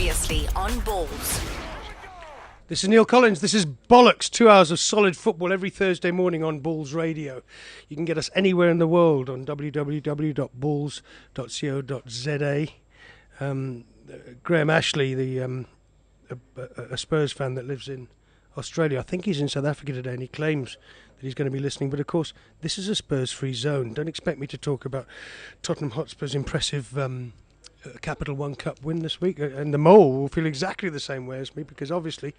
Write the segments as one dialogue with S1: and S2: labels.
S1: Previously on Balls.
S2: This is Neal Collins. This is Bollockz. 2 hours of solid football every Thursday morning on Balls Radio. You can get us anywhere in the world on www.balls.co.za. Graham Ashley, a Spurs fan that lives in Australia, I think he's in South Africa today, and he claims that he's going to be listening. But of course, this is a Spurs-free zone. Don't expect me to talk about Tottenham Hotspur's impressive Capital One Cup win this week, and the Mole will feel exactly the same way as me, because obviously,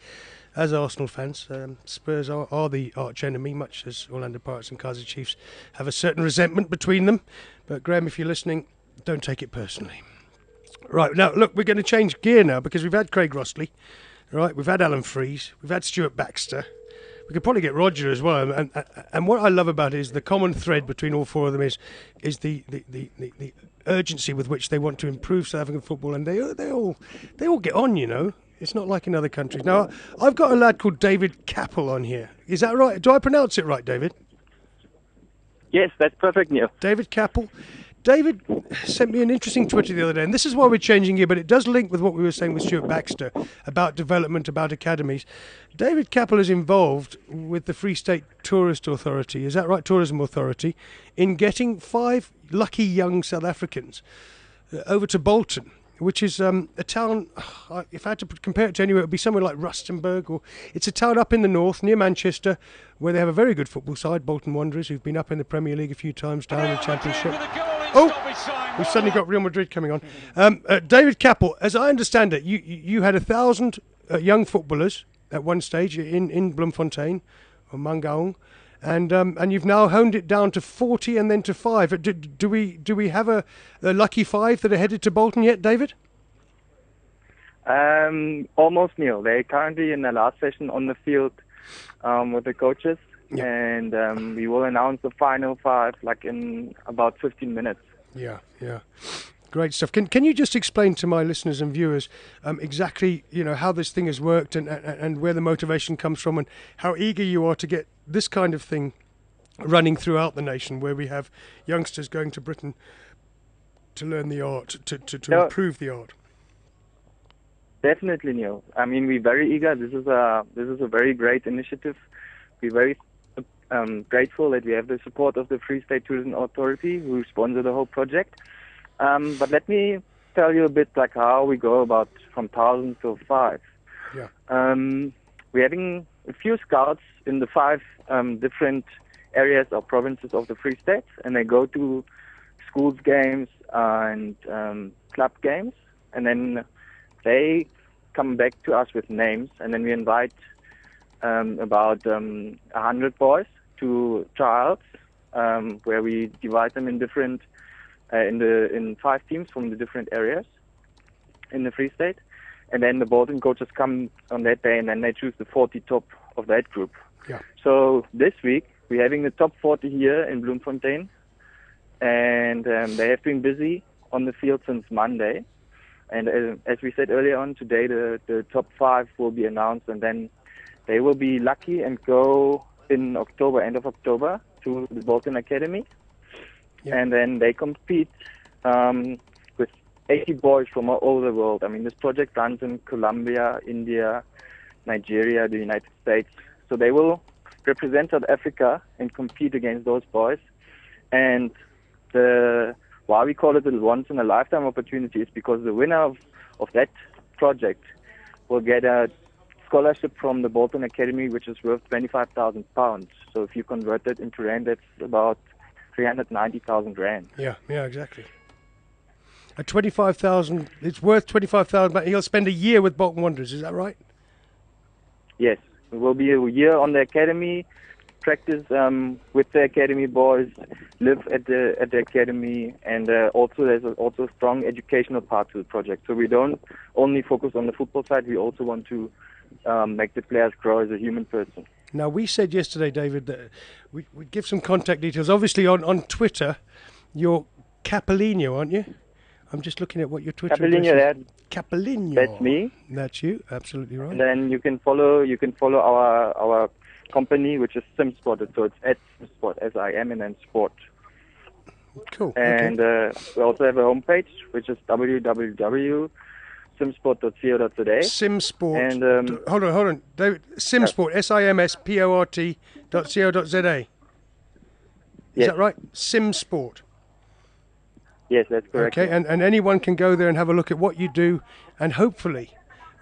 S2: as Arsenal fans, Spurs are the arch enemy, much as Orlando Pirates and Kaizer Chiefs have a certain resentment between them. But Graham, if you're listening, don't take it personally. Right, now look, we're going to change gear now, because we've had Craig Rossley, right? We've had Alan Freese, we've had Stuart Baxter. We could probably get Roger as well, and what I love about it is the common thread between all four of them is the urgency with which they want to improve South African football, and they all get on, you know. It's not like in other countries. Now, I've got a lad called David Capel on here. Is that right? Do I pronounce it right, David?
S3: Yes, that's perfect, Neil.
S2: David Capel. David sent me an interesting Twitter the other day, and this is why we're changing here, but it does link with what we were saying with Stuart Baxter about development, about academies. David Capel is involved with the Free State Tourist Authority, is that right, Tourism Authority, in getting 5 lucky young South Africans over to Bolton, which is a town, if I had to compare it to anywhere, it would be somewhere like Rustenburg, or it's a town up in the north, near Manchester, where they have a very good football side, Bolton Wanderers, who've been up in the Premier League a few times, down in the Championship. Oh, we've suddenly got Real Madrid coming on. David Capel, as I understand it, you had 1,000 young footballers at one stage in Bloemfontein, or Mangaung, and you've now honed it down to 40 and then to 5. Do we have a lucky 5 that are headed to Bolton yet, David?
S3: Almost, Neil. They're currently in the last session on the field with the coaches. Yep. And we will announce the final 5 like in about 15 minutes. Yeah. Great stuff. Can you just explain to my listeners and viewers exactly, you know, how this thing has worked and where the motivation comes from, and how eager you are to get this kind of thing running throughout the nation, where we have youngsters going to Britain to learn the art, to improve the art? Definitely, Neil. I mean, we're very eager. This is a very great initiative. We're very grateful that we have the support of the Free State Tourism Authority, who sponsor the whole project. But let me tell you a bit like how we go about from 1,000 to 5. Yeah. We're having a few scouts in the 5 different areas or provinces of the Free State, and they go to schools games and club games, and then they come back to us with names, and then we invite about 100 boys to trials, where we divide them in different in 5 teams from the different areas in the Free State, and then the Bolton coaches come on that day, and then they choose the 40 top of that group. Yeah. So this week we're having the top 40 here in Bloemfontein, and they have been busy on the field since Monday. And as we said earlier on today, the top 5 will be announced, and then they will be lucky and go in October, end of October, to the Bolton Academy. Yeah. And then they compete with 80 boys from all over the world. I mean, this project runs in Colombia, India, Nigeria, the United States. So they will represent South Africa and compete against those boys. And why we call it a once-in-a-lifetime opportunity is because the winner of that project will get a scholarship from the Bolton Academy, which is worth £25,000. So if you convert that into rand, that's about 390,000 rand. Yeah, exactly. At 25,000, it's worth 25,000, but he'll spend a year with Bolton Wanderers. Is that right? Yes, it will be a year on the academy, practice with the academy boys, live at the academy, and also there's also a strong educational part to the project. So we don't only focus on the football side; we also want to make the players grow as a human person. Now, we said yesterday, David, that we'd give some contact details. Obviously, on Twitter, you're Capelinho, aren't you? I'm just looking at what your Twitter address is. Capelinho. That's me. That's you. Absolutely right. And then you can follow our company, which is SimSport. So it's at SimSport, SIM, and then Sport. Cool. And we also have a homepage, which is www simsport.co.za.
S2: Simsport.
S3: And
S2: Hold on, David. Simsport. simsport.co.za. Is
S3: yes.
S2: that right? Simsport.
S3: Yes, that's correct.
S2: Okay, and anyone can go there and have a look at what you do, and hopefully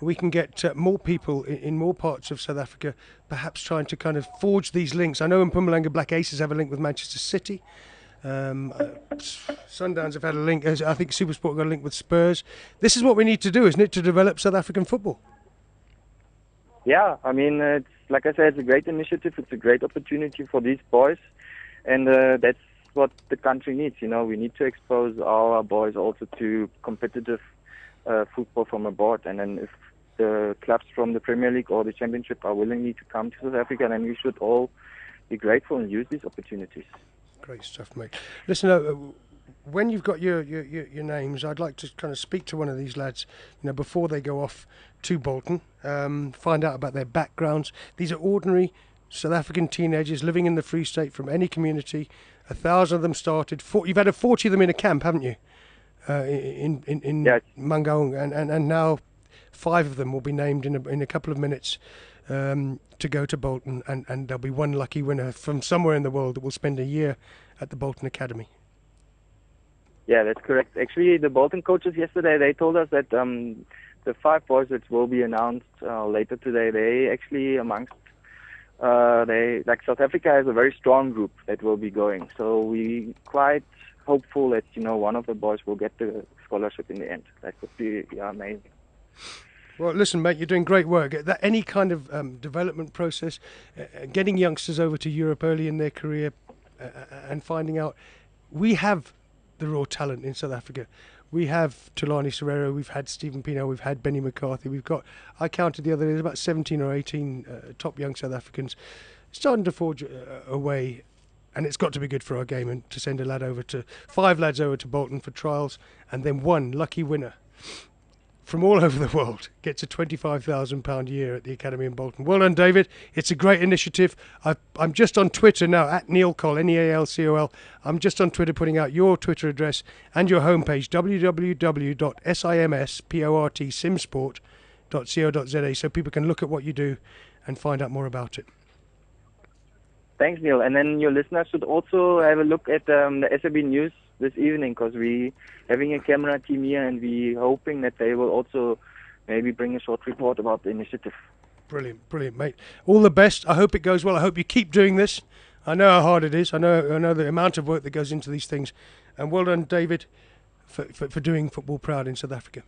S2: we can get more people in more parts of South Africa perhaps trying to kind of forge these links. I know in Mpumalanga Black Aces have a link with Manchester City. Sundowns have had a link. I think SuperSport got a link with Spurs. This is what we need to do, isn't it, to develop South African football?
S3: Yeah, I mean, it's like I said, it's a great initiative. It's a great opportunity for these boys, and that's what the country needs. You know, we need to expose our boys also to competitive football from abroad, and then if the clubs from the Premier League or the Championship are willingly to come to South Africa, then we should all be grateful and use these opportunities.
S2: Great stuff, mate. Listen, when you've got your names, I'd like to kind of speak to one of these lads, you know, before they go off to Bolton, find out about their backgrounds. These are ordinary South African teenagers living in the Free State from any community. 1,000 of them started. You've had 40 of them in a camp, haven't you? In
S3: Yes.
S2: Mangaung, and now 5 of them will be named in a couple of minutes to go to Bolton, and there'll be one lucky winner from somewhere in the world that will spend a year at the Bolton Academy.
S3: Yeah, that's correct. Actually, the Bolton coaches yesterday, they told us that the 5 boys that will be announced later today, they actually amongst South Africa has a very strong group that will be going. So we quite hopeful that, you know, one of the boys will get the scholarship in the end. That would be amazing.
S2: Well, listen, mate, you're doing great work. Any kind of development process, getting youngsters over to Europe early in their career and finding out, we have the raw talent in South Africa. We have Tulani Serrero, we've had Stephen Pino, we've had Benny McCarthy, I counted the other day, there's about 17 or 18 top young South Africans starting to forge a way, and it's got to be good for our game, and to send 5 lads over to Bolton for trials, and then one lucky winner from all over the world gets a £25,000 a year at the Academy in Bolton. Well done, David. It's a great initiative. I'm just on Twitter now, at Neal Col, Nealcol. I'm just on Twitter putting out your Twitter address and your homepage, www.simsport.co.za, so people can look at what you do and find out more about it.
S3: Thanks, Neil. And then your listeners should also have a look at the SAB News this evening, because we're having a camera team here, and we're hoping that they will also maybe bring a short report about the initiative.
S2: Brilliant, mate. All the best. I hope it goes well. I hope you keep doing this. I know how hard it is. I know the amount of work that goes into these things. And well done, David, for doing football proud in South Africa.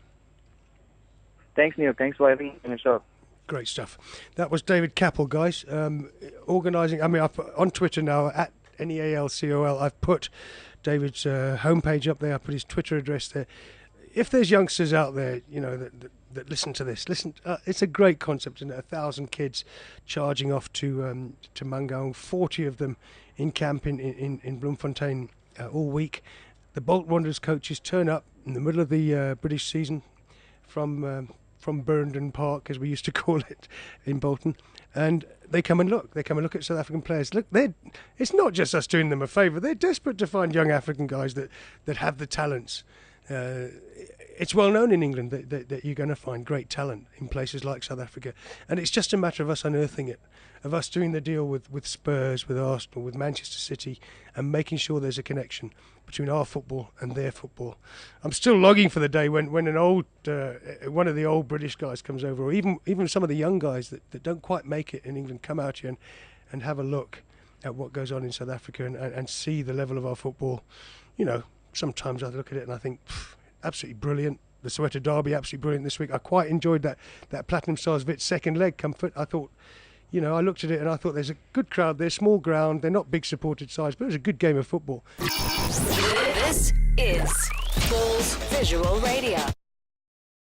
S3: Thanks, Neil. Thanks for having me on the show.
S2: Great stuff. That was David Capel, guys, organising. I mean, on Twitter now, at Nealcol, I've put David's homepage up there. I put his Twitter address there. If there's youngsters out there, you know, that listen to this, it's a great concept, isn't it? 1,000 kids charging off to Mangaung, 40 of them in camp in Bloemfontein all week. The Bolt Wanderers coaches turn up in the middle of the British season from Burnden Park, as we used to call it in Bolton, and they come and look. They come and look at South African players. Look, it's not just us doing them a favour. They're desperate to find young African guys that have the talents. It's well known in England that you're going to find great talent in places like South Africa, and it's just a matter of us unearthing it, of us doing the deal with Spurs, with Arsenal, with Manchester City, and making sure there's a connection between our football and their football. I'm still longing for the day when an old one of the old British guys comes over, or even some of the young guys that don't quite make it in England come out here and have a look at what goes on in South Africa and see the level of our football. You know, sometimes I look at it and I think, absolutely brilliant. The Soweto Derby, absolutely brilliant this week. I quite enjoyed that Platinum Stars Wits second leg comfort. I thought, you know, I looked at it and I thought there's a good crowd there, small ground, they're not big supported sides, but it was a good game of football.
S1: This is Balls Visual Radio.